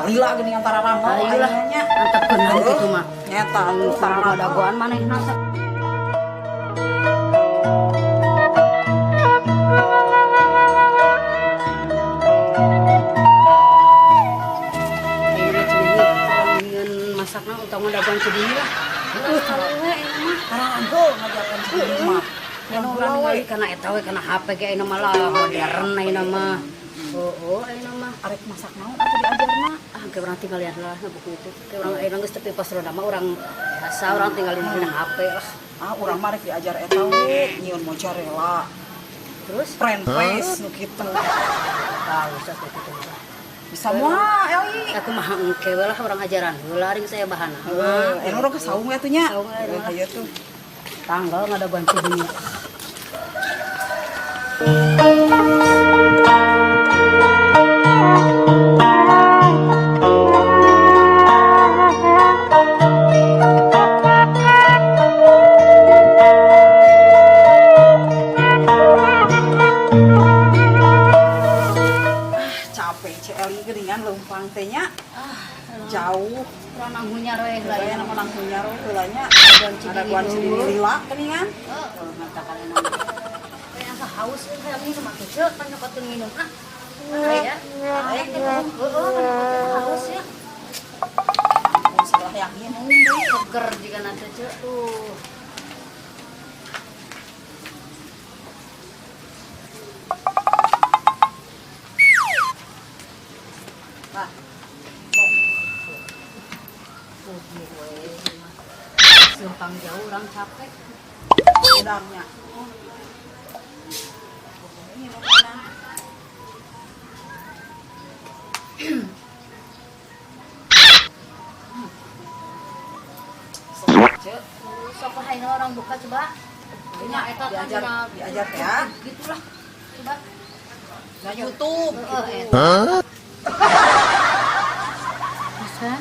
lila gini antara rangka ayolah antepkeun kitu mah nyata sareng dagoan manehna masakna utama dagoan cedini lah sawewe eta mah tarago ngajakan cedini mah anu urang ningali kana eta we kana HP ge ayeuna mah lah modern ayeuna mah ayeuna mah arek masak naon atuh diajarna ke urang tinggal lihat lah buku itu ke urang ayeuna geus tepi pas roda mah urang biasa urang tinggalin dina HP lah urang mah rek diajar eta we nyieun mozzarella terus french fries nu kitu bisa kitu bisa moal Eli aku mah engke we lah urang ajaran heula ring saya bahanna anu urang kesaung we atuh nya aya tuh tanggal ngadaguan cidinya leumpang teh nya jauh urang nanghunyar we heula aya nama nanghunyar we heula nya ada guan sendiri lila geuningan ngatakan nama kayak asa haus we hayang minum atuh ceuk kan nyokoteun minum aya minum haus ya setelah yang minum seger jika nanti ceuk tuh simpang jauh orang capek udangnya sok hayna orang buka coba nya eta diajar ya gitulah coba na YouTube bisa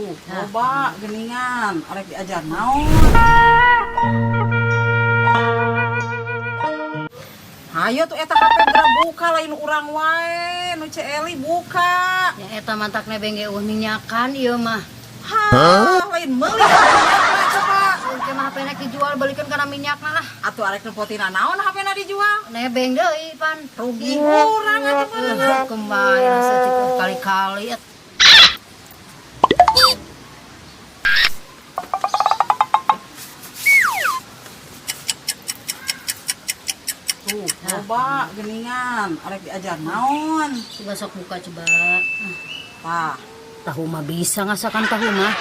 coba geningan arek diajar naon hayo tuh eta HP geura buka lain urang wae nu Eli buka ya eta mantakna bengge minyakan ieu mah lain meuli coba engke mah HP-na dijual balikeun kana minyakna lah atuh arek nepotina naon HP-na dijual nebeng deui pan rugi urang atuh mah kembali saeutik kali-kali coba geningan arek diajar naon coba sok buka coba tah tahu mah bisa ngasakan tahu mah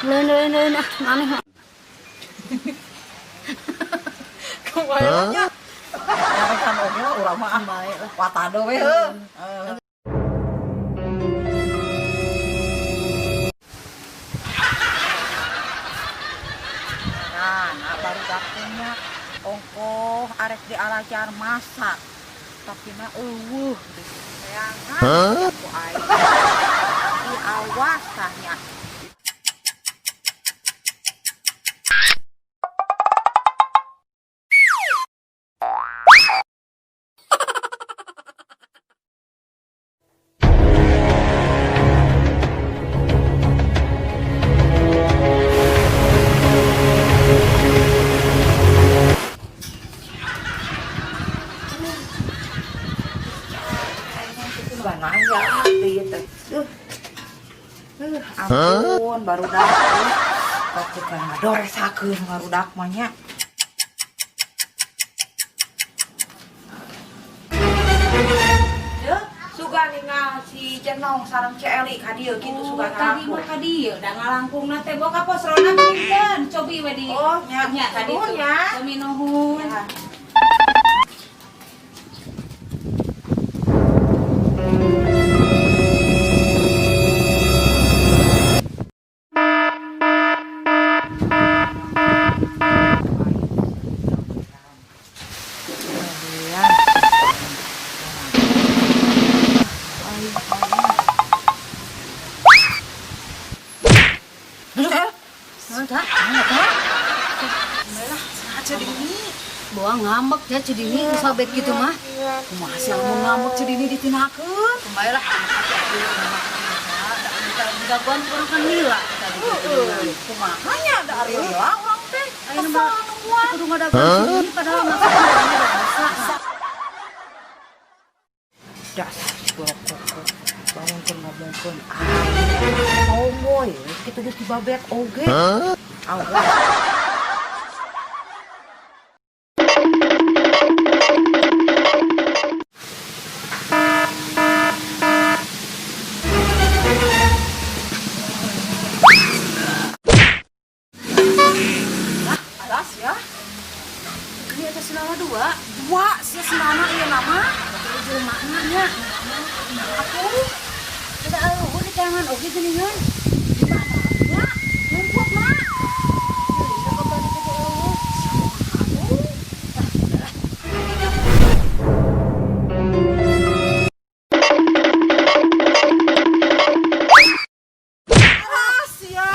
lain aneh kumaha arek kan oge lah urang mah bae lah watado we nah baru daknya ongkoh arek dialajar masak tapi na eueuh sayangan aku aing tapi awas tahnya nanya gitu ampun barudak kok bukan ngadoresakeun barudak mah nya suga ningal si Cenong sareng Eli ka dieu kitu suga tadi mah ka dieu da ngalangkungna teh boga posrona pinten cobi we di nya tadi tuh nya kami nuhun Aja di ngambek ya cedini sabet gitu mah. Kumaha sih lamun ngamuk cidini ditinakeun? Kembali lah hati-hati gangguan kurang kan lila tadi. Kumahanya ada ari lila urang teh. Ayo mah kudu ngadaguan cedini padahal masakannya udah bisa. Dasar gorok koko. Bangunkeun ngomongkeun. Oh boy, kitu geus dibabet oge. Awas. Alas ya. Ini ada senama dua. Dua sia senana ieu nama. Itu maknanya. Aku udah aku di tangan oke geningan. Ya, ngumpul mak. Alas ya.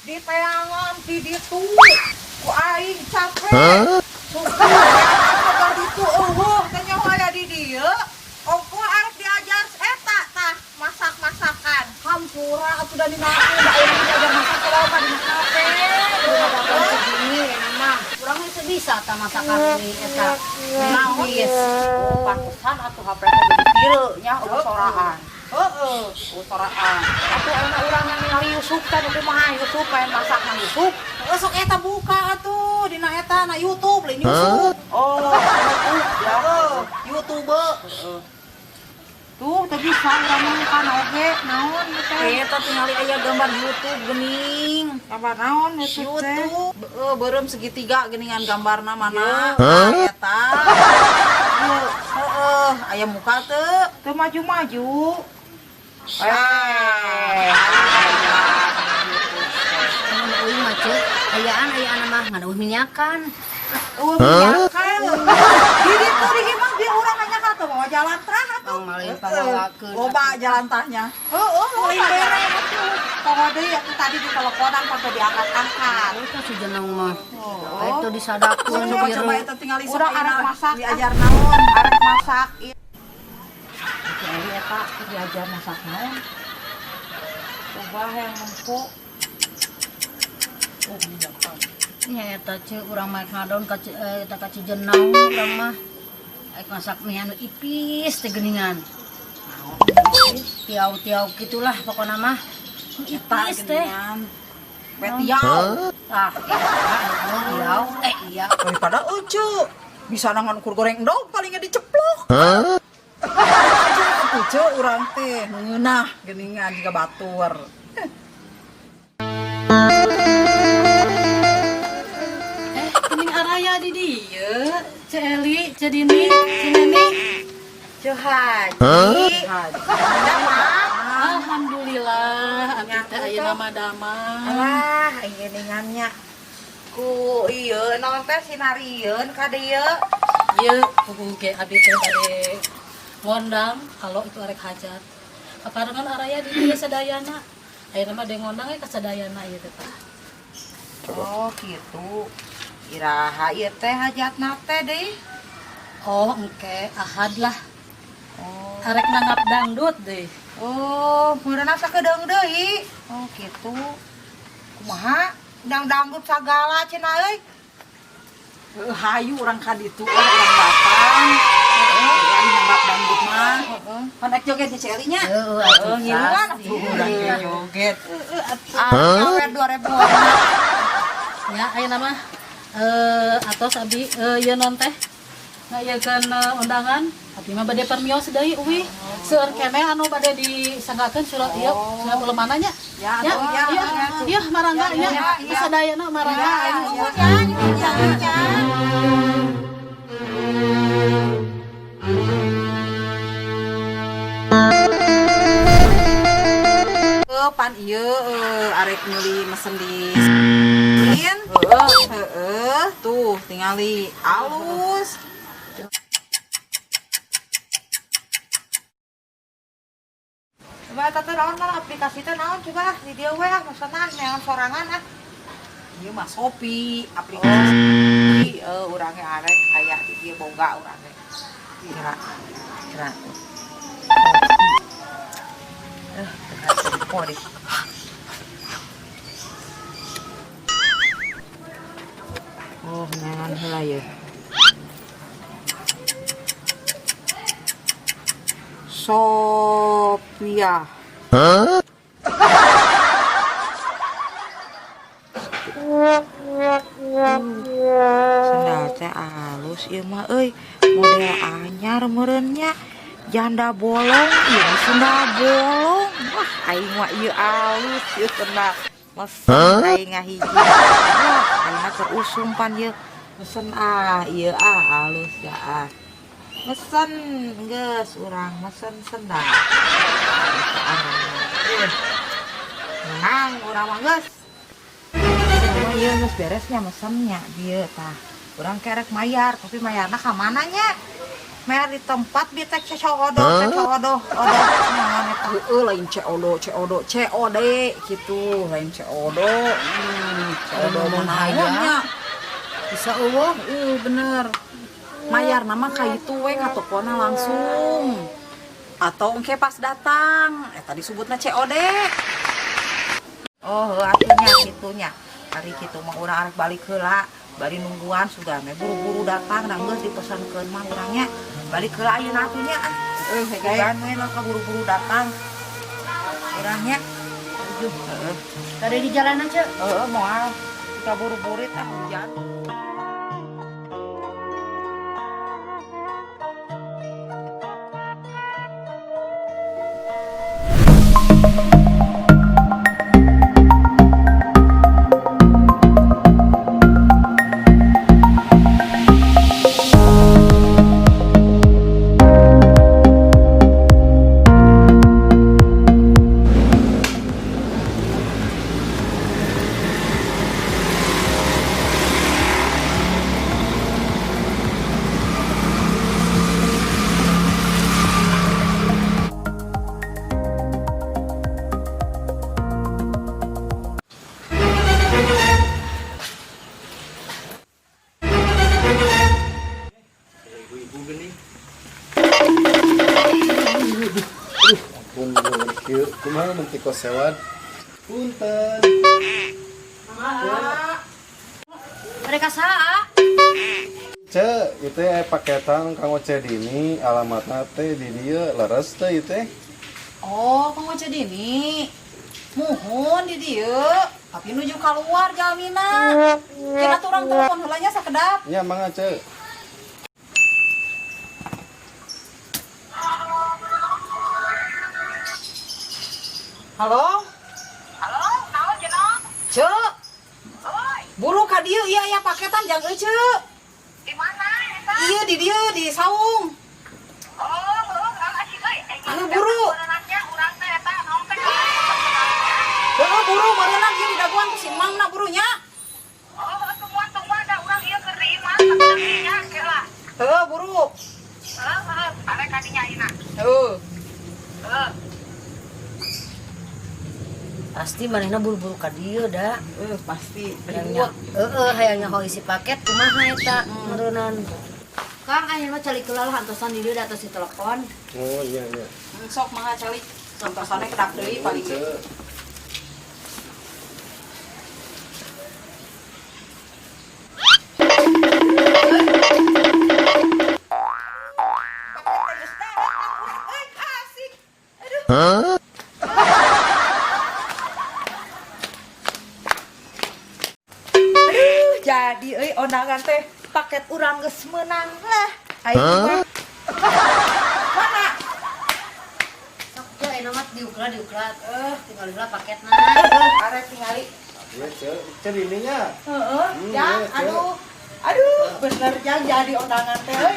Di teangan di ditu. Ku aing capek. Kabar ditu eueuh teh nyawa aya di dieu. Ongko arep diajar eta tah masak-masakan. Hampura atuh da dina aku da aing diajar masak loba dina kafe. Ini mah kurang bisa ta masakan ini eta. Naon? Pantesan atuh HP teh jadi kieu nya eueuh sorahan. Heeh, soraan. Atuh ayeuna urang yang ningali Yusuf teh kumaha Yusuf pengen masak nang Yusuf. Heeh sok eta buka atuh dina eta na YouTube lain Yusuf. Oh, YouTube ya. YouTube. Heeh. Tuh teh bisa urang mah kana oge naon teh. Eta tingali aya gambar YouTube geuning. Gambar naon YouTube teh? Heeh, beureum segitiga geuningan gambarna mana? Eta. Heeh, aya muka teu? Teu maju-maju. Euy macet, ayaan mah ngan minyakan. Minyakan. Di ditu di imah bieu urang nya ka teu mau jalan tah atuh. Malin pangalakeun. Loba jalan tahnya. Heeh, lain bere atuh. Poho deui atuh tadi di teleponan pake diangkat-angkat. Eta si jeneng mah. Itu disadakeun Coba eta tingali urang arek masak diajar naon, arek masak. Jadi eta Diajar masak naon? Coba yang empuk. Oh, minyakan. nya eta ce urang maek ngadon ka eta ka Cijenau urang mah. Aek masak mie anu ipis teh geuningan. Tiau-tiau gitulah pokona mah. Ipis teh. Petiau. Ah, tiau. Iya. Daripada ucu. Bisa nangan ukur goreng endog palingnya diceplok. Ucu urang teh ngeunah geuningan juga batur. Kuning araya di dieu, Celi, Cedini, Cineni. Haji. Alhamdulillah, abdi teh aya nama damang. Alah, ieu ningannya. Ku ieu naon teh sinarieun ka dieu. Ieu kudu ge abdi teh bade ngondang kalau itu arek hajat. Kaparengan araya di dieu sadayana. Ayeuna mah de ngondang ka sadayana ieu teh tah. Oh, gitu. Iraha ieu teh hajatna teh deui. Oh, engke ahad lah. Oh. Arek nanggap dangdut deh. Oh, meureunna sakedeung deui. Oh, gitu. Kumaha? Dangdut sagala cenah euy. Hayu urang ka ditu urang datang. Heeh, nanggap dangdut mah. Heeh. Pan joget di Celinya. Heeh, Heeh, ngiluan atuh urang joget. Awet 2000. Ya, ayeuna mah atos abi ieu non teh. Ngayakeun undangan, abi mah bade permios deui uwi. Seueur keneh anu bade disanggakeun surat ieu, surat ulemananya. Ya, Ya, atuh, ya, iya, ya. iya, marangga Ya, ya. ya, ya. Sadayana marangga. Ya, Ayo, ya, ya. Pan ieu arek nyuli mesen di heeh tuh tingali alus. Cuma eta teh naon kan aplikasi teh naon coba di dieu we pesanan neangan sorangan Ieu mah Shopee aplikasi. Urang ge arek aya di dieu boga urang ge. Kira. Pori. Oh, neangan heula ye. Sophia. Sendal teh alus ieu mah euy. Model anyar meureunnya. Janda bolong, ieu sendal bolong. Wah, aing mah ieu alus ieu sendal. Mesen aing ngahiji. Wah, aing mah terusum pan ieu. Mesen ieu alus ya mesen geus urang mesen sendal. Menang urang mah geus. Ieu geus beresnya mesennya dieu tah. Urang kerek mayar, tapi mayarna ka mana nya? Mayar di tempat di teh COD. Naon eta? Lain COD gitu, lain COD. COD mah aya. Bisa eueuh, bener. Mayar nama kaitu we ka tokona langsung. Atau engke pas datang, eta disebutna COD. Oh, atunya kitunya. Hari kitu mah urang arek balik heula, bari nungguan sudah me buru-buru datang da geus dipesankeun mah urangnya. Balik heula ayeuna atunya. Hegan we lah buru-buru datang. Urangnya. Tadi di jalan aja. Moal. Kita buru-buru tah hujan. Kumaha mun ti kos sewad? Punten. Mereka saha? Cek, itu paketan Kang Oce dini, alamatna teh di dieu leres teh ieu teh. Oh, Kang Oce dini. Muhun di dieu, tapi nuju keluar jalmina. Kira tuh orang telepon heulanya sakedap. Nya mangga cek. Halo? Halo, naon cenah? Cek, Oi, buru ka dieu ieu aya paketan jang euy, Cek. di mana eta? Ieu di dieu di saung. Asik euy. Buru. Urangnya urang teh eta naon teh? Buru meureunna ieu di daguan ku si Mangna burunya. Tungguan da urang ieu keur di imah tapi nya kela. Buru. Arek kadinya ayeuna. Pasti manehna buru-buru ka dieu da. Pasti. Hayangnya ho isi paket kumaha eta meureunnan. Kang ayeuna mah cali keula lah antosan di dieu da atas di telepon. Oh iya. Sok mangga cali. Santosannya kedak deui paling. Cek. Jadi ondangan teh paket urang geus meunang lah. Aing mana? Sok teh ayeuna mah diuklat. Tinggal heula paketna. Arek tingali. Iya cek, cek dininya. Jang, iya, aduh, bener Jang jadi ondangan teh.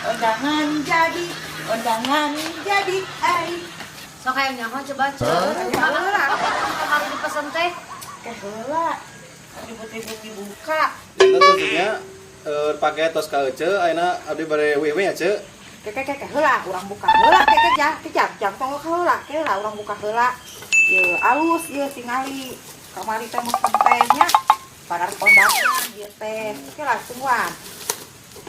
Ondangan jadi, Sok hayang nyaho coba Kemarin dipesen teh. Keheula. Ribut-ribut dibuka. Itu tujunya pakai tos ka Ece, ayeuna abdi bare wewe ya cek. Keke heula urang buka heula keke jang tong heula heula urang buka heula. Ieu alus ieu tingali kamari teh mah sampainya pada kondangan ieu teh. Oke lah semua.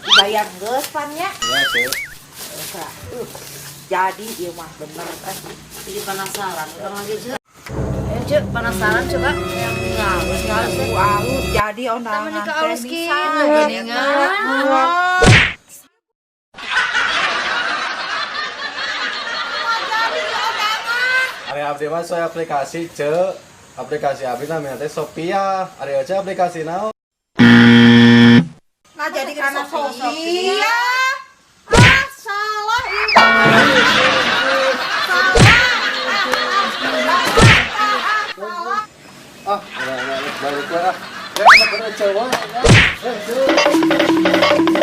Dibayar geus pan nya. Ya, Cek. Jadi ieu mah bener kan. Jadi penasaran orang lagi Cek. Ayo Cek, penasaran coba yang halus Alus jadi ondangan Namanya teh kealus bisa. gitu, geningan. Ari abdi mah soal aplikasi Cek. Aplikasi abdi namanya teh Sophia. Ari aja aplikasi naon? Nah jadi karena Sophia? Sophia. Salah Balik lah. Ya, anak bener cewek. Ya, Cek.